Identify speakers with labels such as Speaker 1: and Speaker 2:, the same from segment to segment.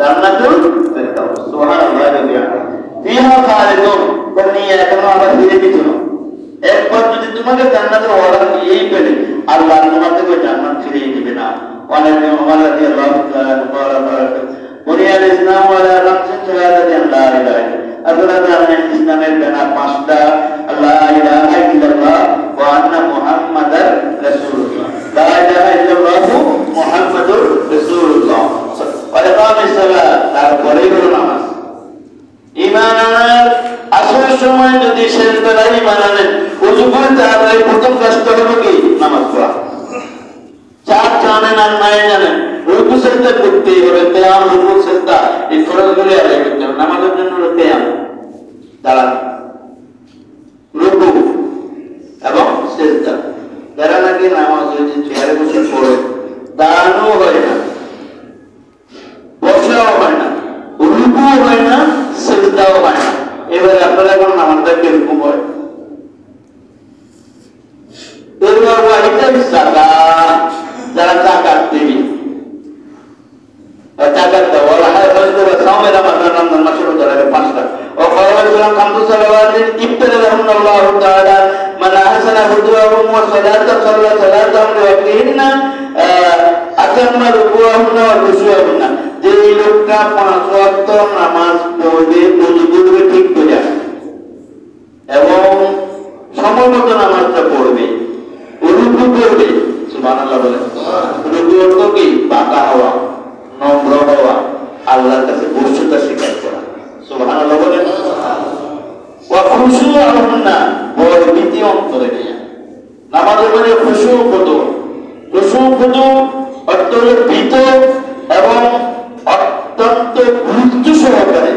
Speaker 1: জান্নাতুল ফেরদাউস। সুবহানাল্লাহ। ফিহা খালিদুন, তুমি এখনো আবার ফিরে দিছো। একবার যদি তোমাকে জান্নাতের অর্ডার দিয়েই ফেলে, আল্লাহ তোমাকে ওই জান্নাত ফিরিয়ে দিবে না। অনেক ওমর রাদিয়াল্লাহু তাআলা বুনিয়াল ইসলাম ওয়ালা খামসিন শাহাদাতিন লা ইলাহা ইল্লাল্লাহ। আপনারা জানেন ইসলামের বেনা পাঁচটা, লা ইলাহা ইল্লাল্লাহ ওয়া আন্না মুহাম্মাদার রাসূলুল্লাহ। লা ইলাহা ইল্লাল্লাহ মুহাম্মাদুর রাসূলুল্লাহ। ওয়া ইকামিস সালাত, তারপরেই হলো নামাজ। ঈমান আনার আসল সময় যদি শেষ বেলায় ঈমান আনেন, ওযু করে তারপরে প্রথম কাজটা হলো কি? নামাজ পড়া। চার জানেন আর নাই জানেন, রুকু সিজদা করতেই হবে। কিয়াম, রুকু, সিজদা এই ফরজগুলো আদায় করতে হবে। নামাজের জন্য হলো কিয়াম, দাঁড়ানো, রুকু এবং সিজদা। যারা নাকি নামাজ ওই যে চেয়ারে বসে পড়ে, দাঁড়ানো হয় না, বসাও হয় না, রুকু হয় না, সিজদাও হয় না। এবারে আপনারা এখন নামাজটা কিরকম হয়? যারা জাকাত দেবে, জাকাত দেওয়া সাওমের রমজান মাসের রোজা রাখে 5টা। ও খয়রুল খামসু সালাওয়াতিন ইবতালাহুল্লাহু তাআলা মান আহসানা হুজুরাহুম ওয়া সালাতাহুম লিওয়াক্তিহিন্না আতাম্মা রুকুআহুন্না ওয়া খুশুআহুন্না। যে লোকটা 5 ওয়াক্ত নামাজ পড়বে, ওযু করবে ঠিক করে এবং সময়মত নামাজটা পড়বে, রুকু করবে। সুবহানাল্লাহ বলেন। রুকু অর্থ কি? বাঁকা হওয়া, নম্র হওয়া, আল্লাহর কাছে বস্তুতা স্বীকার করা। সুবহানাল্লাহ বলেন। ওয়া খুশুআহুন্না, ভয় ভীতি অন্তরে নিয়ে নামাজের মধ্যে খুশু খুদু। খুশু খুদু অর্থ হলো ভীত এবং অত্যন্ত গুরুত্ব সহকারে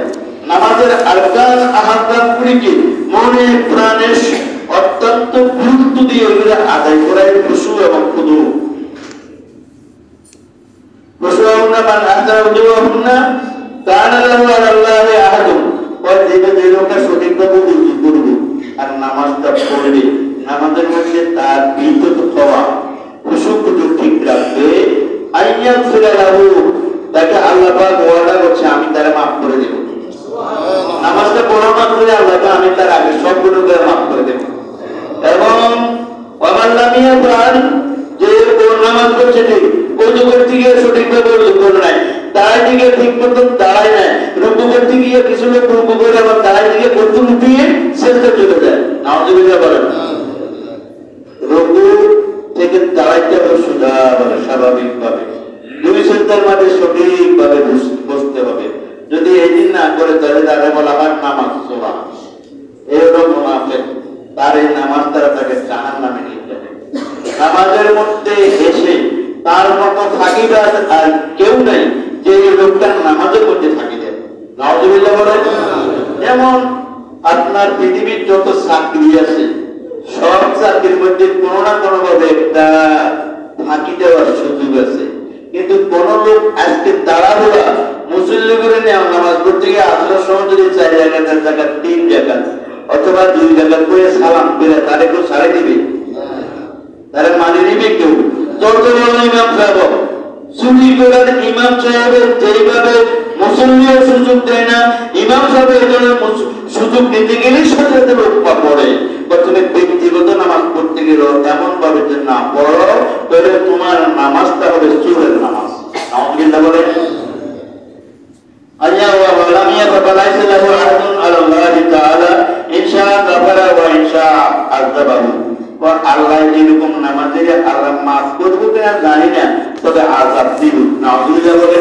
Speaker 1: নামাজের আরকান আহকামগুলিকে মনে প্রাণে অত্যন্ত গুরুত্ব দিয়ে ওইগুলো আদায় করাই খুশু এবং খুদু। খুশুআহুন্না মান আহসানা উজুরাহুন্না কানা লাহু আলাল্লাহি আহাদুন। ওই যে লোকটা সঠিকভাবে উযু করবে আর নামাজটা পড়বে, নামাজের মধ্যে তার ভীত হওয়া, খুশু খুদু ঠিক রাখবে, আইয়াগফিরা লাহু, তাকে আল্লাহ পাক ওয়াদা করছে আমি তারে maaf করে দেব। নামাজটা পড়া মাত্রই আল্লাহকে আমি তার আগে সব গুনাহ maaf করে দেব। এবং ওয়ামান লাম ইয়াফআল, যে নামাজ পড়ছে ঠিক, ওযু করতে গিয়ে সঠিকভাবে ওযু করে নাই, দাঁড়াইতে গিয়ে ঠিক মতো দাঁড়ায় নাই, রুকু করতে গিয়ে কিছু লোক রুকু করে আবার দাঁড়াইতে গিয়ে গর্ত উঠিয়ে সিজদা চলে যায়। নাউযুবিল্লাহ বলেন। রুকু থেকে দাঁড়াইতে হবে সোজাভাবে, স্বাভাবিকভাবে, দুই সিজদার মাঝে সঠিকভাবে বসতে হবে। যদি এই দিন না করে তাহলে তাকে বলা হয় নামাজ সোয়া। এই হলো মুনাফিক, তার এই নামাজ দ্বারা তাকে জাহান্নামে নিয়ে যাবে। নামাজের মধ্যে এসে তার মতো ফাঁকিবাজ আর কেউ নাই যে এই লোকটা নামাজের মধ্যে ফাঁকি দেয়। নাউযুবিল্লাহ বলেন। যেমন আপনার পৃথিবীর যত চাকরি আছে, সব চাকরির মধ্যে কোনো না কোনো ভাবে একটা ফাঁকি দেওয়ার সুযোগ আছে। কিন্তু কোন লোক আজকে তাড়াহুড়া মুসল্লি করে নেওয়া, নামাজ পড়তে গিয়ে আসলে সময় যদি 4 জায়গার জায়গা 3 জায়গা অথবা 2 জায়গা করে সালাম করে তারে কেউ ছাড়ে দিবে? তারা মানে নিবে কেউ? যত বড় ইমাম সাহেব, চুরি করার ইমাম সাহেবের যেইভাবে মুসল্লিও সুযোগ দেয় না, ইমাম সাহেব এই ধরনের সুযোগ নিতে গেলেই সাথে সাথে লোক পড়ে। তুমি ব্যক্তিগত নামাজ পড়তে গেলেও এমন ভাবে যে না পড়ো, তাহলে তোমার নামাজটা হবে চোরের নামাজ। আলহামদুলিল্লাহ বলে আল্লাহ ওয়া লাম ইয়াতাবালাইসা লাহু আহাদুন আলাল্লাহি তাআলা ইনশা গাফারা ওয়া ইনশা আযাবাহু। আল্লাহ যেরকম নামাজের আল্লাহ মাফ করবো কিনা জানি না, তবে আযাব দিব। নাউযুবিল্লাহ বলে।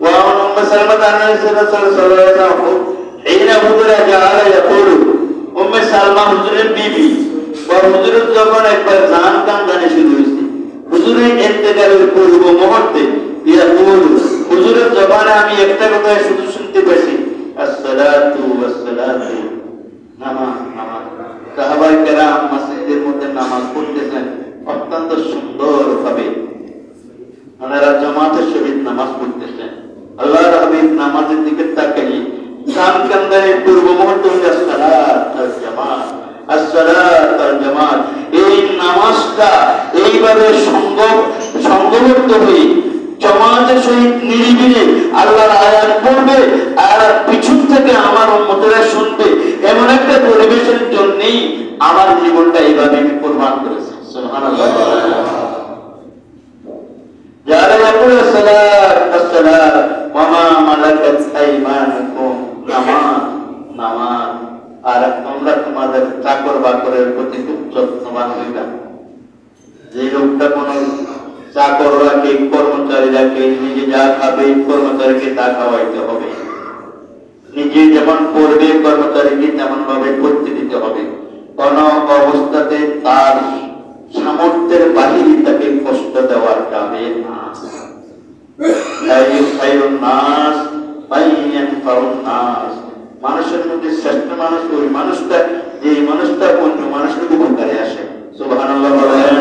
Speaker 1: ওয়া উম্মু সালমা সাল্লাল্লাহু আলাইহি ওয়াসাল্লাম হিনা হুজুরা জাআলা ইয়াকুলু, উম্মে সালমা হুজুরের বিবি, বা হুজুরের যখন একবার জান কান্দানি শুরু হয়েছে, হুজুরের ইন্তেকালের পূর্ব মুহূর্তে ইয়াকুলু, হুজুরের জবানে আমি একটা কথা শুধু শুনতে পাইছি, আসসালাতু ওয়াসসালাতু, নামাজ নামাজ। সাহাবায়ে কেরাম মসজিদের মধ্যে নামাজ পড়তেছেন অত্যন্ত সুন্দর ভাবে, ওনারা জামাতের সহিত নামাজ পড়তেছেন। আল্লাহর হাবিব নামাজের দিকে তাকিয়ে কান কান্দানের পূর্ব মুহূর্তে আসসালাত আল জামাত, আসসালাত আল জামাত, এই নামাজটা এইভাবে সংঘবদ্ধ হয়ে জামাতের সহিত নিরিবিলি আল্লাহর আয়াত পড়বে আর পিছন থেকে আমার উম্মতেরা শুনবে, এমন একটা পরিবেশের জন্যই আমার জীবনটা এইভাবে আমি কুরবান করেছি। সুবহানাল্লাহ। যারা বলে সালাত আসসালাত ওয়া মা মালাকাত আইমানুকুম, নামাজ নামাজ, আর তোমরা তোমাদের চাকর বাকরের প্রতি খুব যত্নবান হইবা। যে লোকটা কোন চাকর রাখে, কর্মচারী রাখে, নিজে যা খাবে কর্মচারীকে তা খাওয়াইতে হবে, নিজে যেমন পড়বে কর্মচারীকে তেমন ভাবে করতে দিতে হবে। কোন অবস্থাতে তার সামর্থ্যের বাহিরে তাকে কষ্ট দেওয়া যাবে না। মানুষের মধ্যে শ্রেষ্ঠ মানুষ ওই মানুষটা যে মানুষটা অন্য মানুষের উপকারে আসে। সুবহানাল্লাহ বলেন।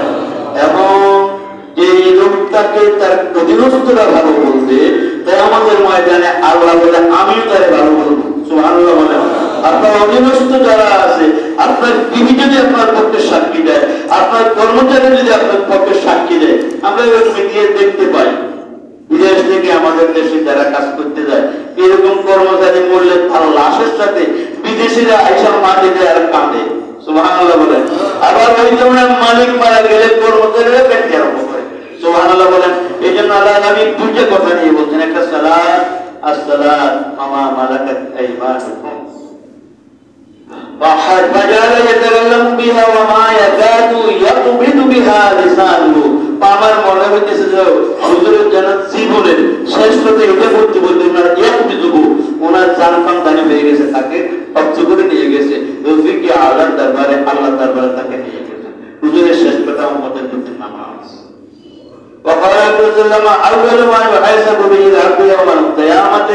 Speaker 1: এবং যে লোকটাকে তার অধীনস্থরা ভালো বলবে, তাই আমাদের ময়দানে আল্লাহ বলে আমিও তারে ভালো বলবো। সুবহানাল্লাহ বলেন। আপনার অধীনস্থ যারা আছে, আপনার বিবি যদি আপনার পক্ষে সাক্ষী দেয়, আপনার কর্মচারী যদি আপনার পক্ষে সাক্ষী দেয়, আমরা মিডিয়ায় দেখতে পাই বিদেশ থেকে আমাদের দেশে যারা কাজ করতে যায়, এরকম কর্মচারী মরলে তার লাশের সাথে বিদেশিরা আইসার মাটি দেয় আর কাঁদে। সুবহানাল্লাহ বলেন। আবার ওই ধরনের মালিক মারা গেলে কর্মচারীরা কাঁদতে আরম্ভ করে। সুবহানাল্লাহ বলেন। এই জন্য আল্লাহ নবী দুইটা কথা নিয়ে বলছেন, একটা সালাত আসসালাত ওয়া মা মালাকাত আইমানুকুম فجعل يتكلم بها وما يكاد يقبض بها لسانه। আমার মনে হইতেছে যে হুজুরের জানাত জীবনের শেষ পথে এটা বলতে বলতে ওনার এক বিজুবু ওনার জান পান দানি হয়ে গেছে, তাকে কবজ করে নিয়ে গেছে রফিকে আল্লাহর দরবারে, আল্লাহর দরবারে তাকে নিয়ে গেছে। হুজুরের শেষ কথা উম্মতের প্রতি নামাজ। وقال رسول اول ما يحاسب به العبد يوم القيامه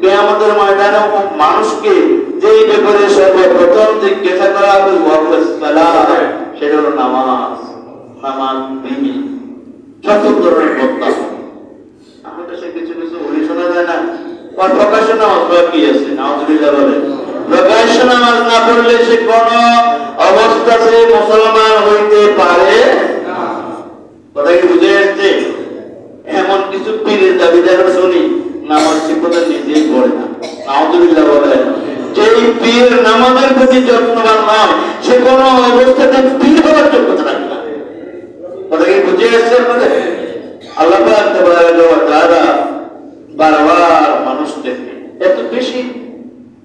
Speaker 1: কিয়ামতের ময়দানে মানুষকে যেই ব্যাপারে সর্বপ্রথম জিজ্ঞাসা করা হবে ওয়াসালাত, সেটা হলো নামাজ। নামাজ বিহি যত ধরনের বক্তা আমাদের দেশে কিছু কিছু বলি শোনা যায় না, আর প্রকাশ্য নামাজ বাকি আছে। নাউযুবিল্লাহ বলে প্রকাশ্য নামাজ না পড়লে সে কোন অবস্থাতে মুসলমান হইতে পারে না। কথা কি বুঝে আসছে? এমন কিছু পীরের দাবিদার শুনি নামাজ ঠিকমতো নিজেই পড়ে না। নাউযুবিল্লাহ বলে যে পীর নামাজের প্রতি যত্নবান নয়, সে কোন অবস্থাতে পীর হওয়ার যোগ্যতা রাখে না। কথা কি বুঝে আসছে আপনাদের? আল্লাহ পাক তাবারাকা ওয়া তাআলা বারবার মানুষদেরকে এত বেশি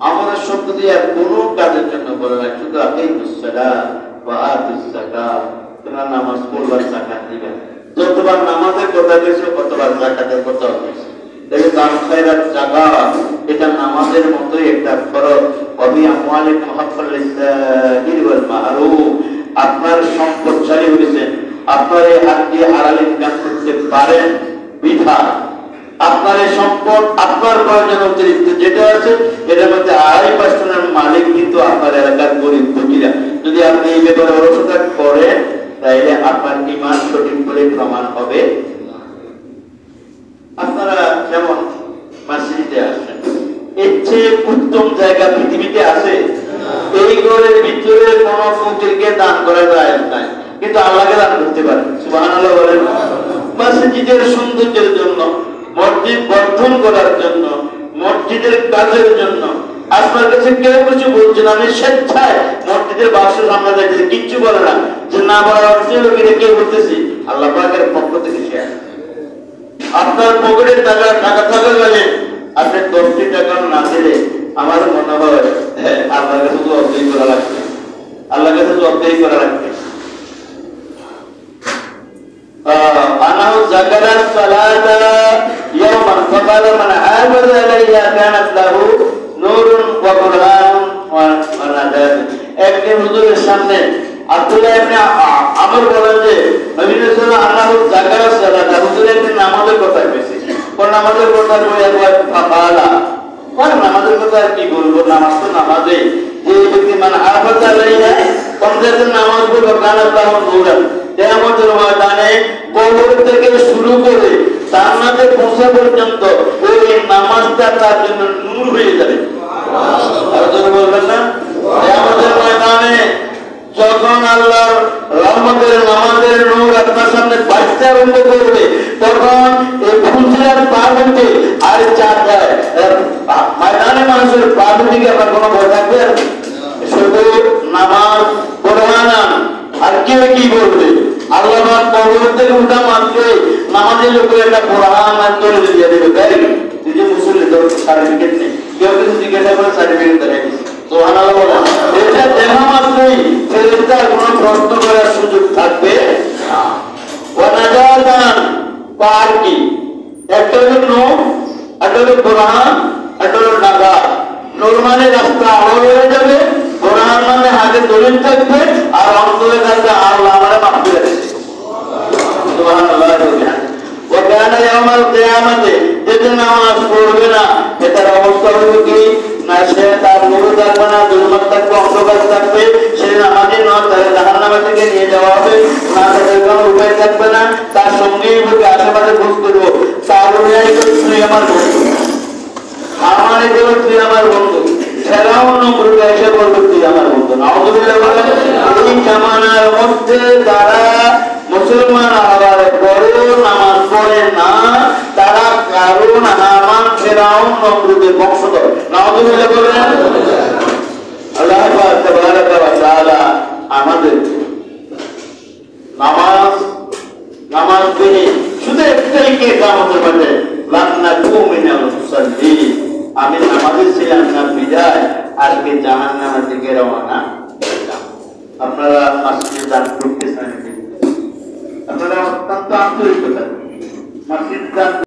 Speaker 1: আমাদের শব্দ দিয়ে কোনো কাজের জন্য বলে না, শুধু আকিমুস সালাত ওয়া আতুস যাকাত, তোমরা নামাজ পড়বা, যাকাত দিবা। যতবার নামাজের কথা বলেছে কতবার যাকাতের কথা বলেছে। দেখো দান খায়রাত যাকাত এটা নামাজের মতোই একটা ফরজ। ওয়াবি আমওয়ালিকুম হাক্কাল লিসাইল ওয়াল মারুফ, আপনার সম্পদশালী হয়েছেন, আপনার এই হাত দিয়ে হালাল ইনকাম করতে পারেন বিধা আপনার এই সম্পদ আপনার প্রয়োজন অতিরিক্ত যেটা আছে এটার মধ্যে 2.5% মালিক কিন্তু আপনার এলাকার গরিব দুঃখীরা। যদি আপনি এই ব্যাপারে অলসতা করেন তাহলে আপনার ঈমান সঠিক বলে প্রমাণ হবে। আপনারা যেমন মসজিদে আসেন, এর চেয়ে উত্তম জায়গা পৃথিবীতে আছে? এই ঘরের ভিতরে কোন ফকিরকে দান করা যায় না, কিন্তু আল্লাহকে দান করতে পারে। সুবহানাল্লাহ বলেন। মসজিদের সৌন্দর্যের জন্য, মসজিদ বর্ধন করার জন্য, মসজিদের কাজের জন্য আপনার কাছে কেউ কিছু বলছে না, আমি স্বেচ্ছায় মসজিদের বাক্সের সামনে যাইতেছি, কিচ্ছু বলে না, যে না বলার অর্থে কে বলতেছি আল্লাহ পাকের পক্ষ থেকে সে আপনার পকেটের টাকা থাকাকালীন আপনি 10টি টাকা না দিলে আমার মনে হয় আল্লাহর কাছে তো অর্ধেক করা লাগবে, আল্লাহর কাছে তো অর্ধেক করা লাগবে। أنه ذكر الصلاة يوما فقال من حافظ عليها كانت له نور وبرهان ونجاة। একদিন হুজুরের সামনে আব্দুল্লাহ ইবনে আমর বলেন যে নবী রাসূল আল্লাহু যাকারা সালাত, হুজুর একদিন নামাজের কথা কইছে, কোন নামাজের কথা কই একবার ফাকালা, কোন নামাজের কথা কি বলবো, নামাজ তো নামাজে, যে ব্যক্তি মান হাফাজ আলাইহা কোন যে নামাজ পড়বে কানাত লাহু নূরান, কিয়ামতের ময়দানে কবর থেকে শুরু করে জান্নাতে পৌঁছা পর্যন্ত ওই নামাজটা তার জন্য নূর হয়ে যাবে। আর যদি বলবেন না কিয়ামতের ময়দানে যখন আল্লাহর রহমতের নামাজের নূর আপনার সামনে বাড়তে আরম্ভ করবে, তখন এই ফুলসিরাত পার হতে আর 4 ময়দানে মানুষের পা দুটিকে আপনার কোনো ভয় থাকবে? শুধু নামাজ কোরআন আর কে কি বলবে? আল্লাহ কবর থেকে উঠা মাত্রই নামাজের লোকের একটা কোরআন আর তৈরি দিয়ে দেবে, তাই নিজে মুসলিম সার্টিফিকেট নেই, কেউ কিছু জিজ্ঞাসা করে সার্টিফিকেট দেয়। সুবহানাল্লাহ বলেন। এটা দেখা মাত্রই ফেরেশতার কোনো প্রশ্ন করার সুযোগ থাকবে না। ওয়ানাজাতান পার কি একটা হলো নূর, একটা হলো কোরআন, একটা হলো নাজাত। নূর মানে রাস্তা আলো হয়ে যাবে, কোরআন মানে হাতে দলিল থাকবে, আর অন্তরে থাকবে আল্লাহ আমারে মাফ করে দিয়েছে। সুবহানাল্লাহ। ওয়াকানা ইয়াউমাল কিয়ামাতে যে নামাজ পড়বে না এটার অবস্থা হবে কি না, সে তার নূর থাকবে না, জুলমাত থাকবে, অন্ধকার থাকবে, সে নামাজে নয় তাহলে জাহান্নামে থেকে নিয়ে যাওয়া হবে, না তাদের কোনো উপায় থাকবে না, তার সঙ্গেই বুকে আশেপাশে ঘুষ করবো, তার অনুযায়ী তুই আমার বন্ধু, আমার এগুলো তুই আমার বন্ধু, ফেরাও নমরুদে এসে বলবে তুই আমার বন্ধু। নাউযুবিল্লাহ বলেন। এই জামানার মধ্যে যারা মুসলমান হওয়ার পরেও নামাজ পড়ে না তারা কারণ হামান ফেরাও নমরুদের বংশধর। নাউযুবিল্লাহ বলেন। আল্লাহ পাক তাবারাকা ওয়া তাআলা আমাদের নামাজ পড়ে শুধু একটাই কে আমাদের মধ্যে লান্না কুমিনাল মুসাল্লিন, আমি নামাজে ছিলাম না বিদায় আজকে জাহান্নামের দিকে রওনা। আপনারা মসজিদে দান করতেছেন, আপনারা অত্যন্ত আন্তরিকতা মসজিদ দান